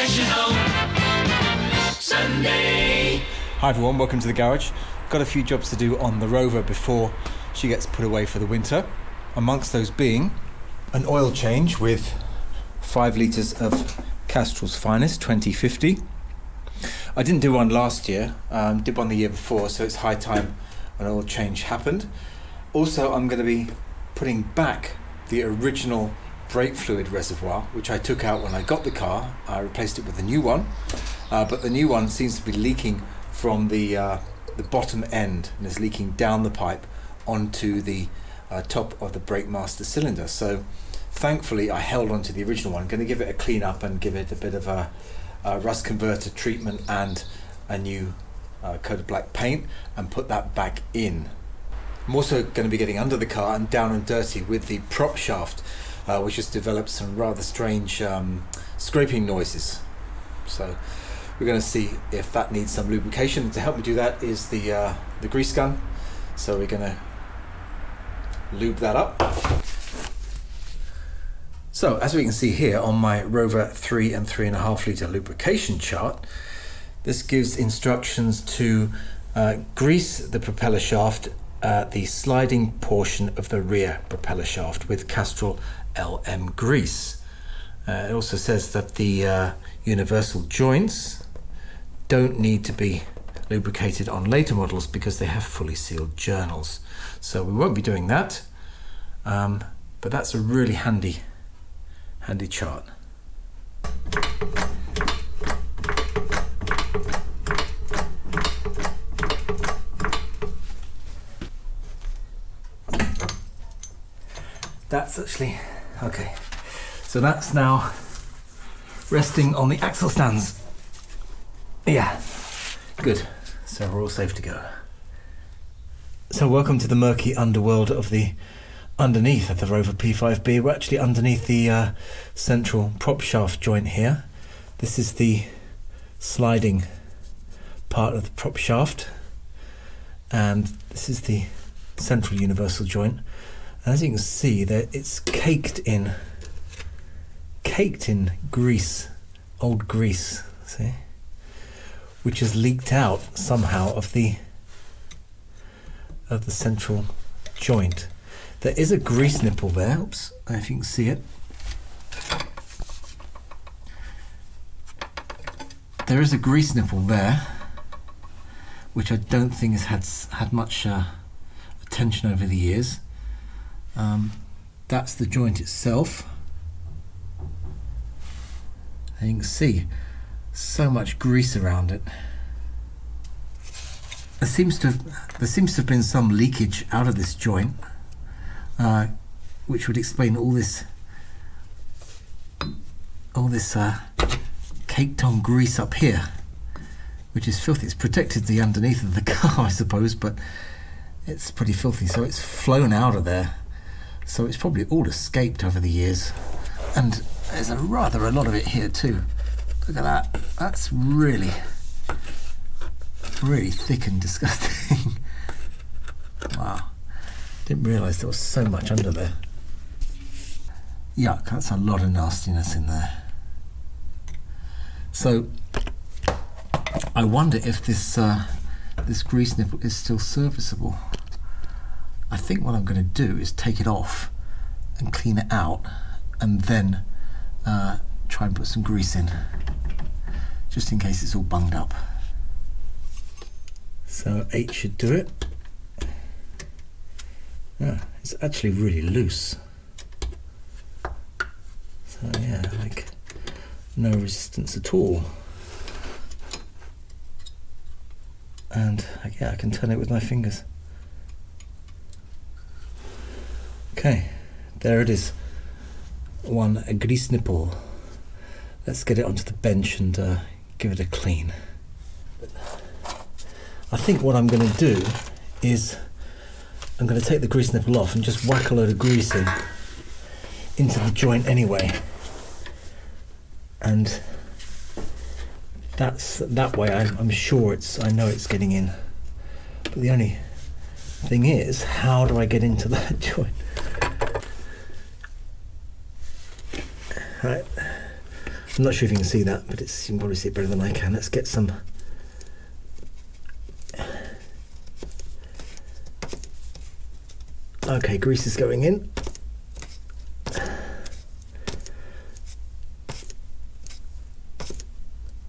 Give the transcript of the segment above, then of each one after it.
Professional Sunday. Hi everyone, welcome to the garage. Got a few jobs to do on the Rover before she gets put away for the winter. Amongst those being an oil change with 5 litres of Castrol's Finest 2050. I didn't do one last year, did one the year before, so it's high time an oil change happened. Also, I'm going to be putting back the original brake fluid reservoir, which I took out when I got the car. I replaced it with a new one, but the new one seems to be leaking from the bottom end and is leaking down the pipe onto the top of the brake master cylinder. So thankfully I held on to the original one. I'm going to give it a clean up and give it a bit of a rust converter treatment and a new coat of black paint and put that back in. I'm also going to be getting under the car and down and dirty with the prop shaft, which has developed some rather strange scraping noises. So we're going to see if that needs some lubrication. To help me do that is the grease gun. So we're going to lube that up. So as we can see here on my Rover 3 and 3.5 litre lubrication chart, this gives instructions to grease the propeller shaft, the sliding portion of the rear propeller shaft with Castrol LM grease. It also says that the universal joints don't need to be lubricated on later models because they have fully sealed journals. So we won't be doing that, but that's a really handy chart. That's actually okay. So that's now resting on the axle stands. Yeah, good. So we're all safe to go. So welcome to the murky underworld of the underneath of the Rover P5b. We're actually underneath the central prop shaft joint here. This is the sliding part of the prop shaft, and this is the central universal joint. And as you can see, there it's caked in grease, old grease. See, which has leaked out somehow of the central joint. There is a grease nipple there. Oops, I don't know if you can see it. There is a grease nipple there, which I don't think has had much attention over the years. That's the joint itself. And you can see so much grease around it. There seems to have been some leakage out of this joint, which would explain all this caked on grease up here, which is filthy. It's protected the underneath of the car, I suppose, but it's pretty filthy. So it's flown out of there. So it's probably all escaped over the years. And there's a lot of it here too. Look at that. That's really thick and disgusting. Wow. Didn't realise there was so much under there. Yuck, that's a lot of nastiness in there. So I wonder if this grease nipple is still serviceable. I think what I'm going to do is take it off and clean it out, and then try and put some grease in, just in case it's all bunged up. So 8 should do it. Yeah, it's actually really loose. So yeah, like no resistance at all. And yeah, I can turn it with my fingers. Okay, there it is. One grease nipple. Let's get it onto the bench and give it a clean. I think what I'm going to do is I'm going to take the grease nipple off and just whack a load of grease into the joint anyway. And that way I'm sure I know it's getting in. But the only thing is, how do I get into that joint? Right, I'm not sure if you can see that, but you can probably see it better than I can. Let's get some. Okay, grease is going in.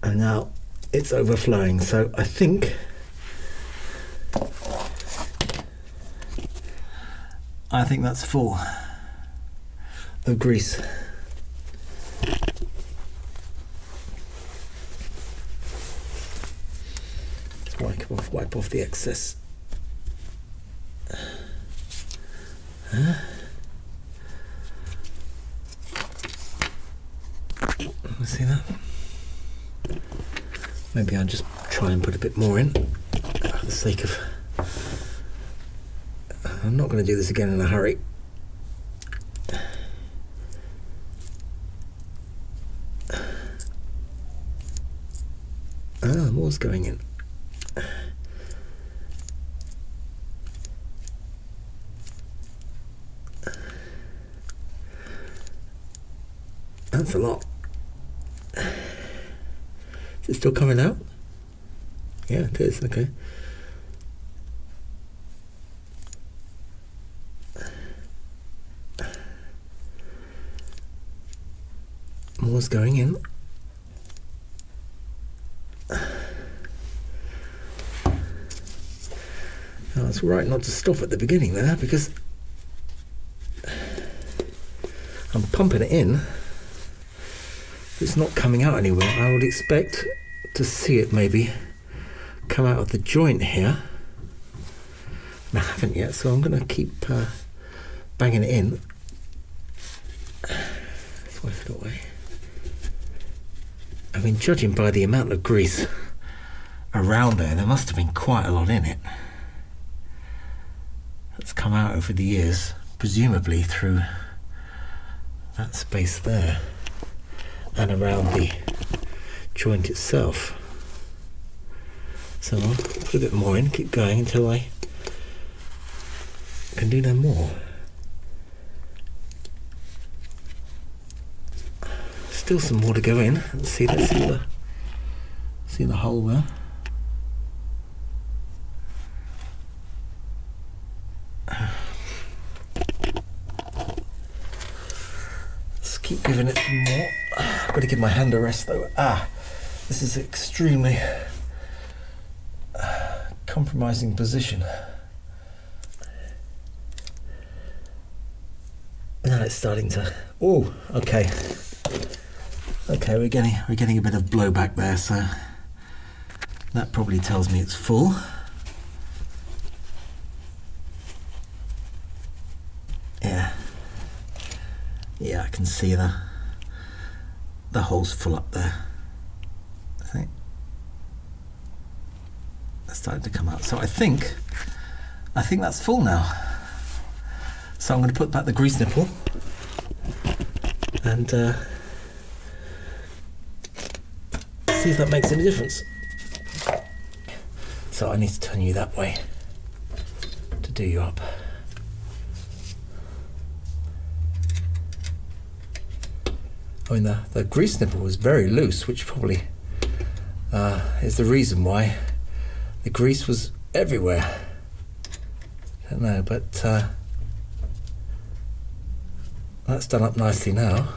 And now it's overflowing, so I think that's full of grease. Let's wipe off the excess. See that? Maybe I'll just try and put a bit more in for the sake of... I'm not going to do this again in a hurry. More's going in. That's a lot. Is it still coming out? Yeah, it is, okay. More's going in. Now it's right not to stop at the beginning there, because I'm pumping it in. It's not coming out anywhere. I would expect to see it maybe come out of the joint here. And I haven't yet, so I'm going to keep banging it in. Let's wipe it away. I mean, judging by the amount of grease around there must have been quite a lot in it. That's come out over the years, presumably through that space there and around the joint itself. So I'll put a bit more in, keep going until I can do no more. Still some more to go in. Let's see the hole there. Let's keep giving it some more. I've got to give my hand a rest though. This is an extremely compromising position. Now it's starting to. Oh, okay. Okay, we're getting a bit of blowback there, so that probably tells me it's full. Yeah, I can see the hole's full up there. I think that's starting to come out. So I think that's full now. So I'm going to put back the grease nipple and see if that makes any difference. So I need to turn you that way to do you up. I mean, the grease nipple was very loose, which probably is the reason why the grease was everywhere. I don't know, but that's done up nicely now.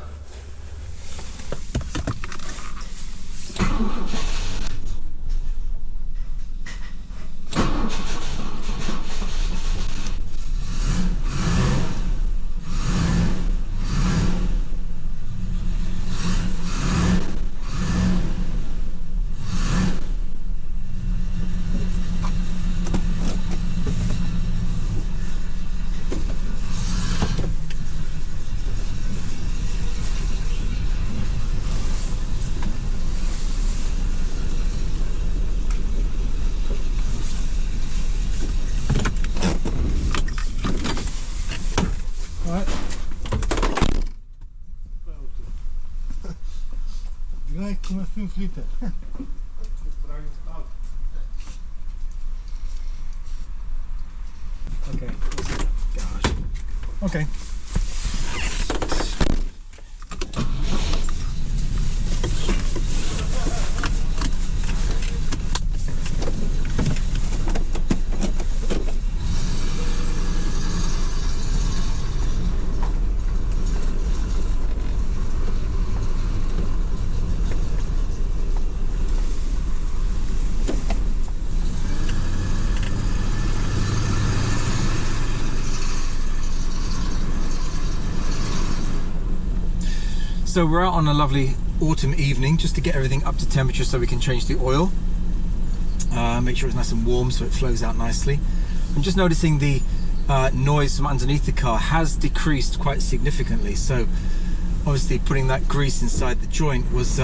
Come 5 liter. Okay. Gosh. Okay. So we're out on a lovely autumn evening just to get everything up to temperature so we can change the oil. Make sure it's nice and warm so it flows out nicely. I'm just noticing the noise from underneath the car has decreased quite significantly, so obviously putting that grease inside the joint was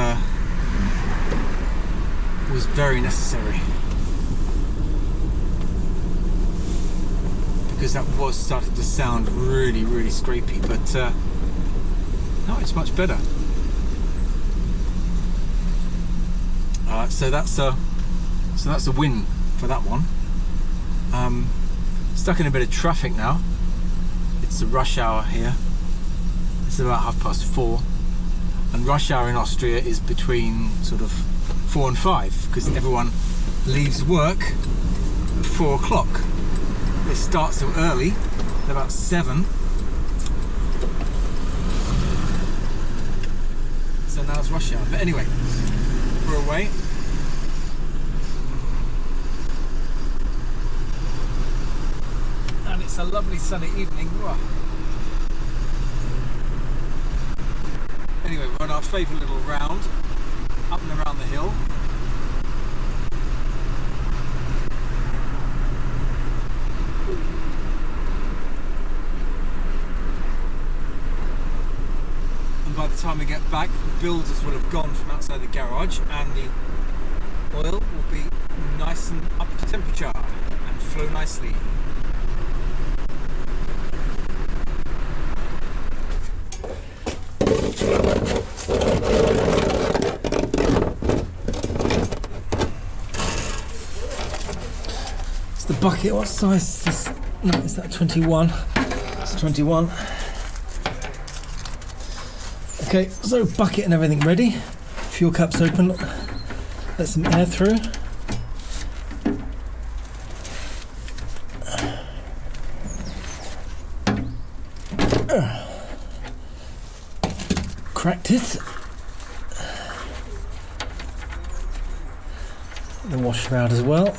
very necessary, because that was starting to sound really scrapey, but no, it's much better. So that's a win for that one. Stuck in a bit of traffic now. It's a rush hour here. It's about 4:30, and rush hour in Austria is between sort of 4 and 5, because everyone leaves work at 4 o'clock. They start so early, at about 7. So now it's rush hour. But anyway, we're away. And it's a lovely sunny evening. Whoa. Anyway, we're on our favourite little round, up and around the hill. And by the time we get back, the builders will have gone from outside the garage, and the oil will be nice and up to temperature and flow nicely. It's the bucket. What size is this? No, is that 21? It's 21. Okay, so bucket and everything ready. Fuel caps open. Let some air through. Cracked it. The washer out as well.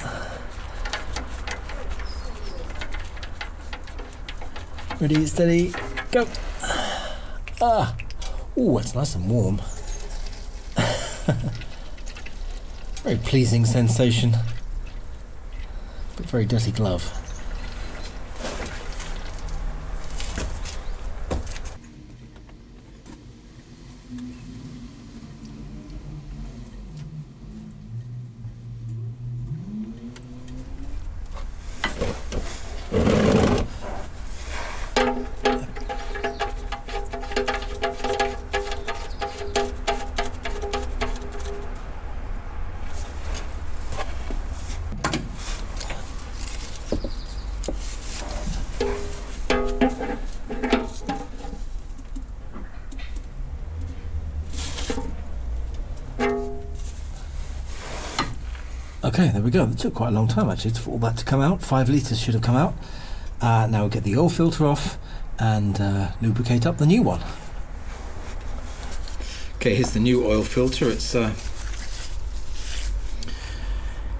Ready, steady, go. Ah, oh, it's nice and warm. Very pleasing sensation, but very dirty glove. Okay, there we go. It took quite a long time actually for all that to come out. 5 litres should have come out. Now we'll get the oil filter off and lubricate up the new one. Okay, here's the new oil filter. It's a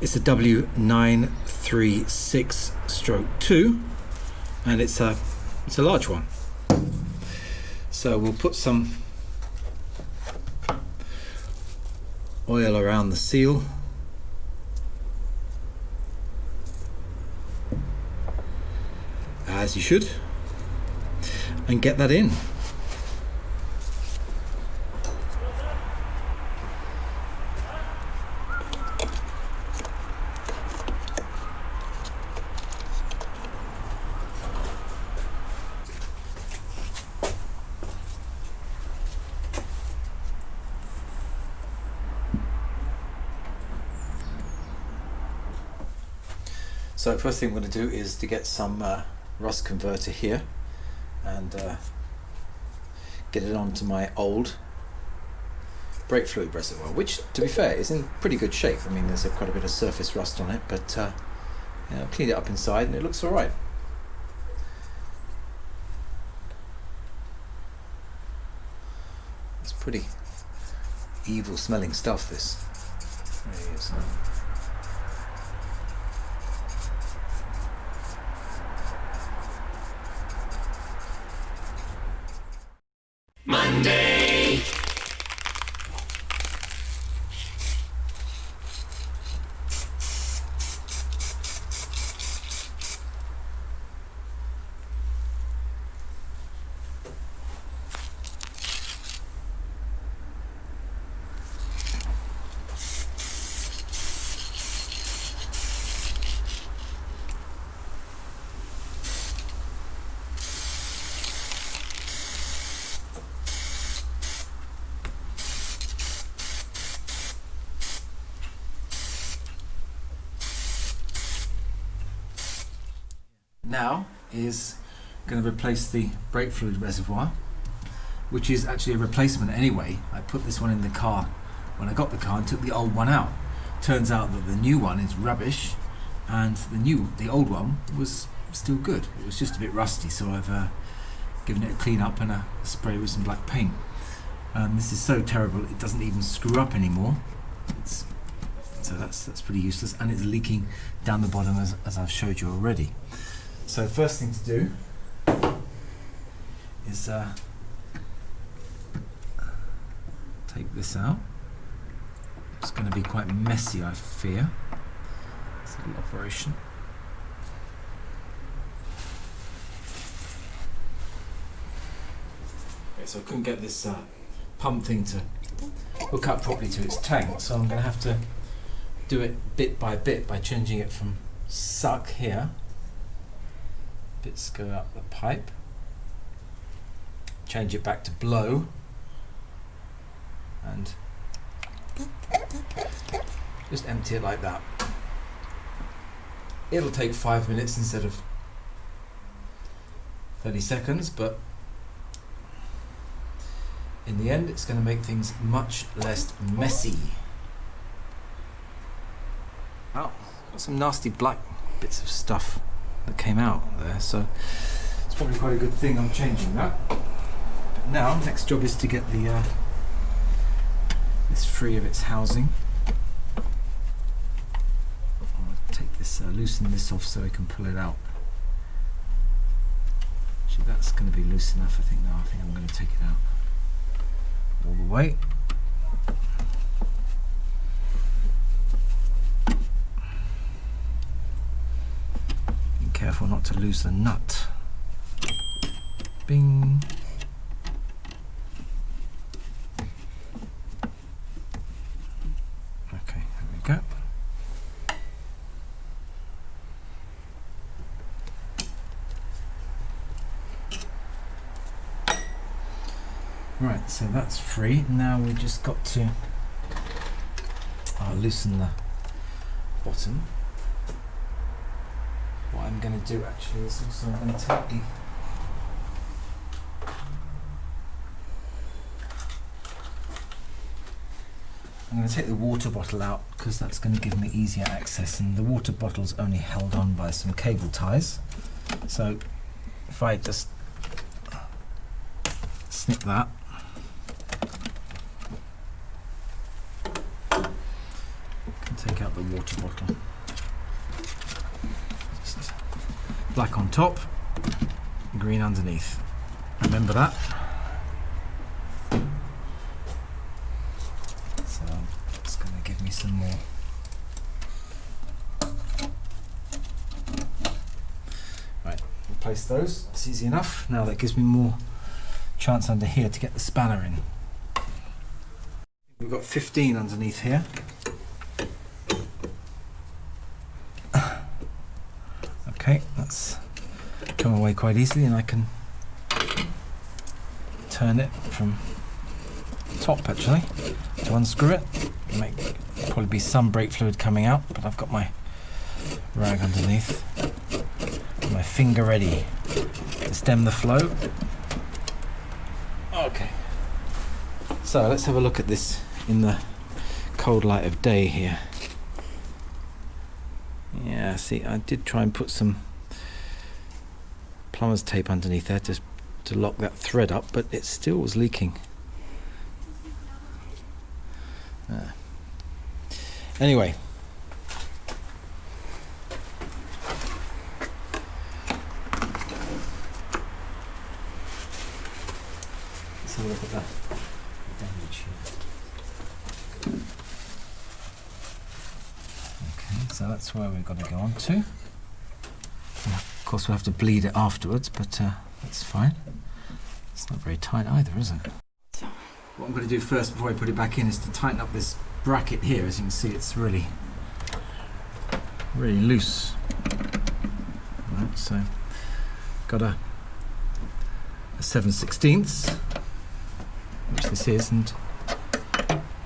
W936/2, and it's a large one. So we'll put some oil around the seal. As you should, and get that in. So first thing I'm going to do is to get some rust converter here and get it onto my old brake fluid reservoir, which to be fair is in pretty good shape. I mean, there's quite a bit of surface rust on it, but you know, cleaned it up inside and it looks alright. It's pretty evil smelling stuff, this. There it is. Monday. now is going to replace the brake fluid reservoir, which is actually a replacement anyway. I put this one in the car when I got the car and took the old one out. Turns out that the new one is rubbish, and the old one was still good. It was just a bit rusty, so I've given it a clean up and a spray with some black paint. This is so terrible it doesn't even screw up anymore. So that's pretty useless, and it's leaking down the bottom as I've showed you already. So first thing to do is take this out. It's going to be quite messy, I fear. It's a little operation. Okay, so I couldn't get this pump thing to hook up properly to its tank, so I'm going to have to do it bit by bit by changing it from suck here. Bits go up the pipe. Change it back to blow. And just empty it like that. It'll take 5 minutes instead of 30 seconds, but in the end it's going to make things much less messy. Oh, got some nasty black bits of stuff that came out there, so it's probably quite a good thing I'm changing that. But now, next job is to get the this free of its housing. I'll take this, loosen this off so I can pull it out. Actually, that's going to be loose enough, I think. Now I think I'm going to take it out all the way. Be careful not to lose the nut. Bing. Okay, there we go. Right, so that's free. Now we just got to loosen the bottom. What I'm going to do actually is also I'm going to take the water bottle out, because that's going to give me easier access, and the water bottle's only held on by some cable ties. So if I just snip that, can take out the water bottle. Just black on top, green underneath. Remember that. So it's going to give me some more. Right, replace those. It's easy enough. Now that gives me more chance under here to get the spanner in. We've got 15 underneath here. Okay, that's come away quite easily, and I can turn it from top actually to unscrew it. Probably be some brake fluid coming out, but I've got my rag underneath, my finger ready to stem the flow. Okay, so let's have a look at this in the cold light of day here. Yeah, see, I did try and put some plumber's tape underneath there to lock that thread up, but it still was leaking. Anyway, let's have a look at that damage here. Okay, so that's where we've got to go on to. Of course, we'll have to bleed it afterwards, but that's fine. It's not very tight either, is it? What I'm going to do first before I put it back in is to tighten up this bracket here. As you can see, it's really loose. Right, so got a 7/16, which this is, and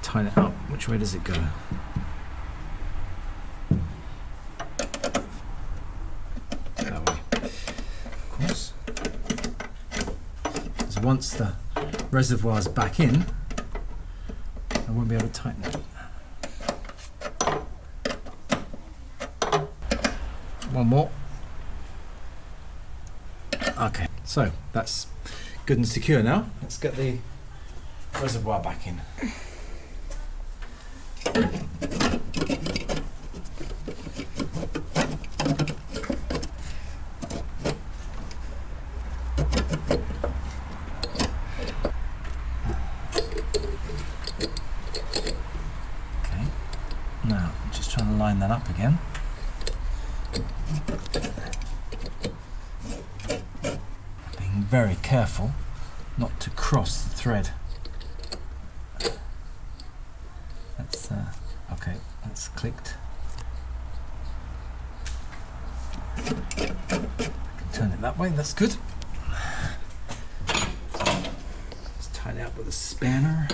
tighten it up. Which way does it go? That way. once the reservoir's back in, I won't be able to tighten it. One more. Okay, so that's good and secure now. Let's get the reservoir back in. Okay, now I'm just trying to line that up again. Being very careful not to cross the thread. That's okay, that's clicked. I can turn it that way, that's good. Just tighten it up with a spanner.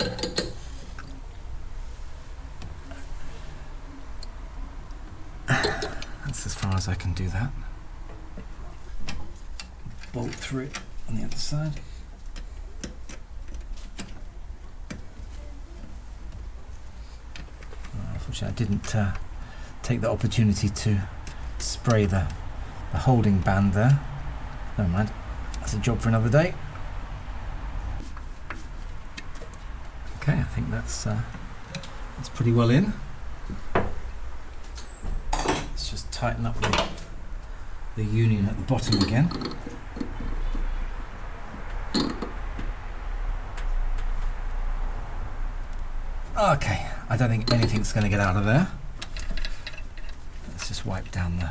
That's as far as I can do that. Bolt through it on the other side. Unfortunately, I didn't take the opportunity to spray the holding band there. Never mind, that's a job for another day. Okay, I think that's pretty well in. Let's just tighten up the union at the bottom again. Okay, I don't think anything's going to get out of there. Let's just wipe down the...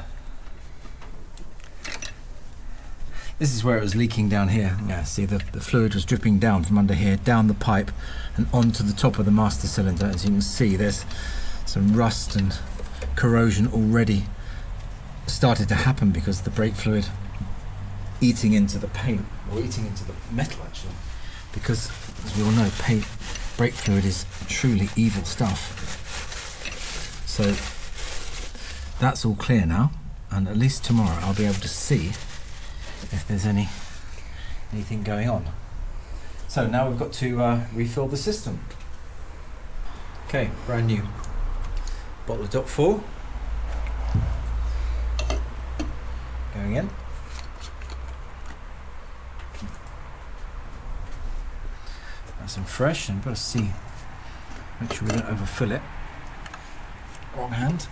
This is where it was leaking down here. Yeah, see the fluid was dripping down from under here, down the pipe and onto the top of the master cylinder. As you can see, there's some rust and corrosion already started to happen because the brake fluid eating into the paint, or eating into the metal actually, because as we all know, brake fluid is truly evil stuff. So that's all clear now, and at least tomorrow I'll be able to see if there's anything going on. So now we've got to refill the system. Okay, brand new bottle of Dot 4 going in. Nice and fresh, and got to see, make sure we don't overfill it. Wrong hand.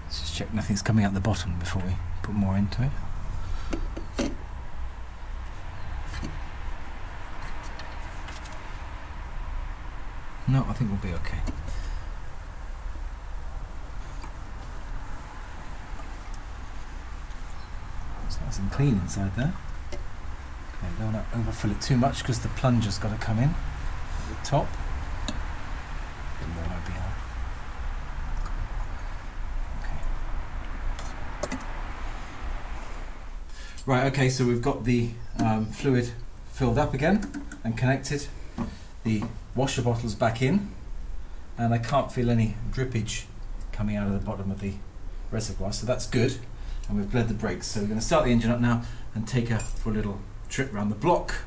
Let's just check nothing's coming out the bottom before we put more into it. No, I think we'll be okay. It's nice and clean inside there. Okay, don't want to overfill it too much because the plunger's got to come in at the top. And there might be okay. Right, okay, so we've got the fluid filled up again and connected. The washer bottle's back in, and I can't feel any drippage coming out of the bottom of the reservoir, so that's good. And we've bled the brakes, so we're going to start the engine up now and take her for a little trip around the block.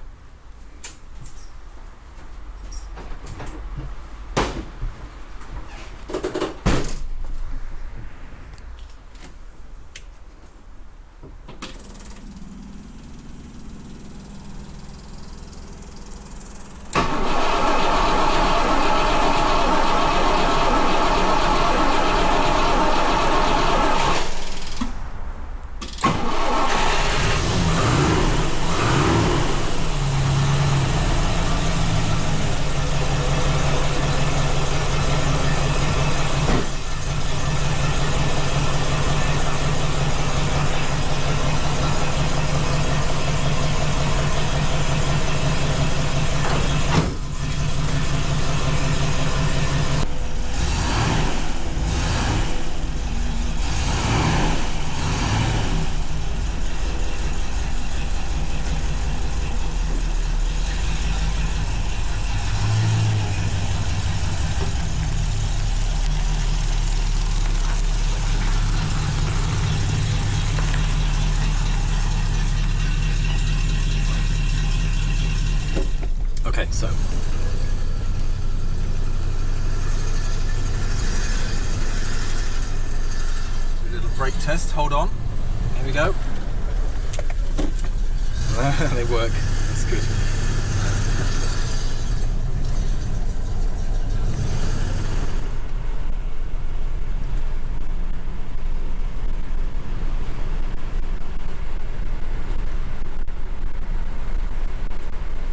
Right, so do a little brake test. Hold on. Here we go. They work. That's good.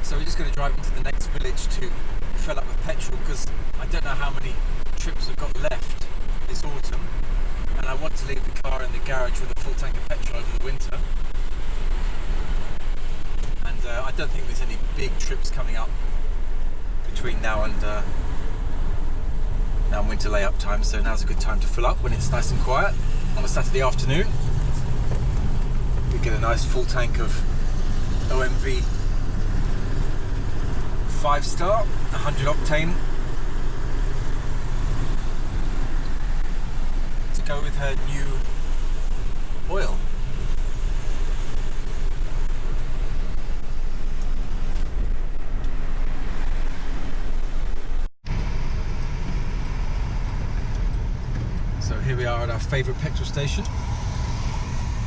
So we're just going to drive into the next village to fill up with petrol, because I don't know how many trips we've got left this autumn, and I want to leave the car in the garage with a full tank of petrol over the winter. And I don't think there's any big trips coming up between now and winter layup time, so now's a good time to fill up when it's nice and quiet on a Saturday afternoon. We get a nice full tank of OMV 5-star, 100 octane, to go with her new oil. So here we are at our favourite petrol station,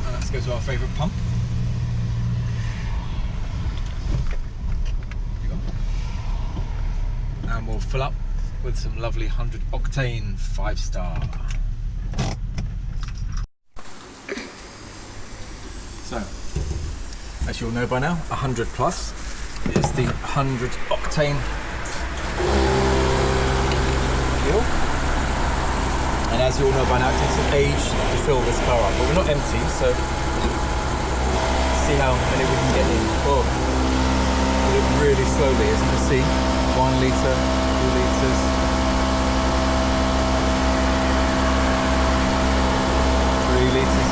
and let's go to our favourite pump. And we'll fill up with some lovely 100 octane 5-star. So, as you'll know by now, 100 plus is the 100 octane fuel. And as you all know by now, it takes an age to fill this car up. But we're not empty, so see how many we can get in. Oh, do it really slowly, as you can see. 1 litre, 2 litres. 3 litres.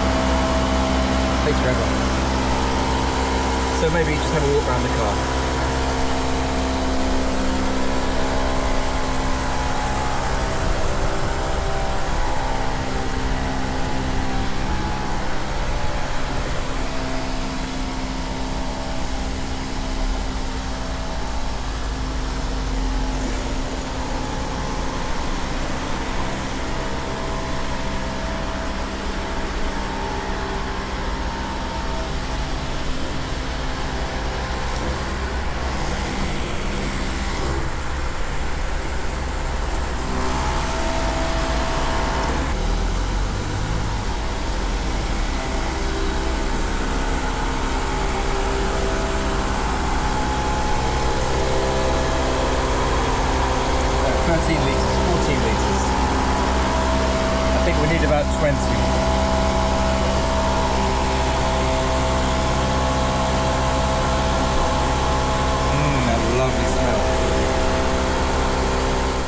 Takes forever. So maybe just have a walk around the car. About 20. That lovely smell.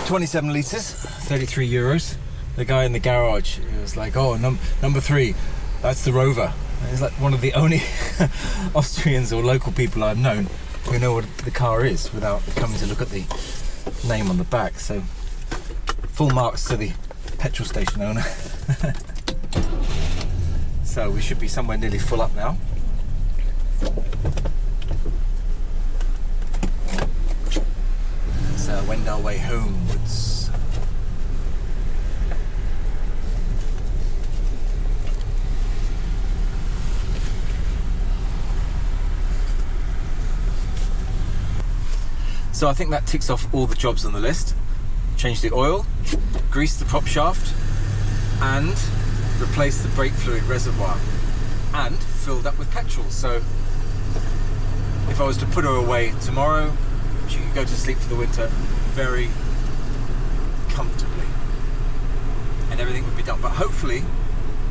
27 litres, 33 euros. The guy in the garage, he was like, oh, number 3, that's the Rover. And he's like one of the only Austrians or local people I've known who know what the car is without coming to look at the name on the back. So full marks to the petrol station owner. So we should be somewhere nearly full up now. So wend our way homewards. So I think that ticks off all the jobs on the list. Change the oil, grease the prop shaft, and replace the brake fluid reservoir, and filled up with petrol. So if I was to put her away tomorrow, she could go to sleep for the winter very comfortably, and everything would be done. But hopefully,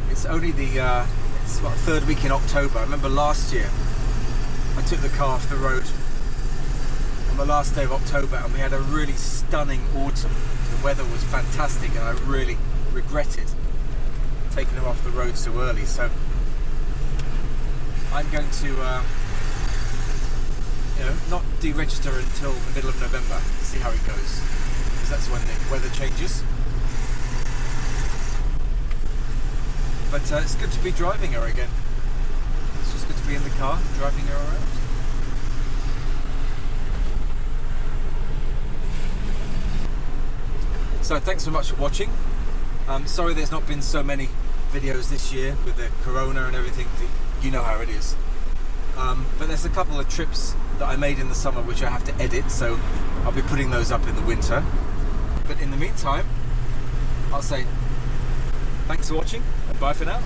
it's only the it's what, 3rd week in October. I remember last year I took the car off the road on the last day of October, and we had a really stunning autumn. The weather was fantastic, and I really regretted taking her off the road so early. So I'm going to not deregister until the middle of November to see how it goes, because that's when the weather changes. But it's good to be driving her again. It's just good to be in the car driving her around. So thanks so much for watching. Sorry there's not been so many videos this year with the corona and everything. You know how it is. But there's a couple of trips that I made in the summer which I have to edit, so I'll be putting those up in the winter. But in the meantime, I'll say thanks for watching and bye for now.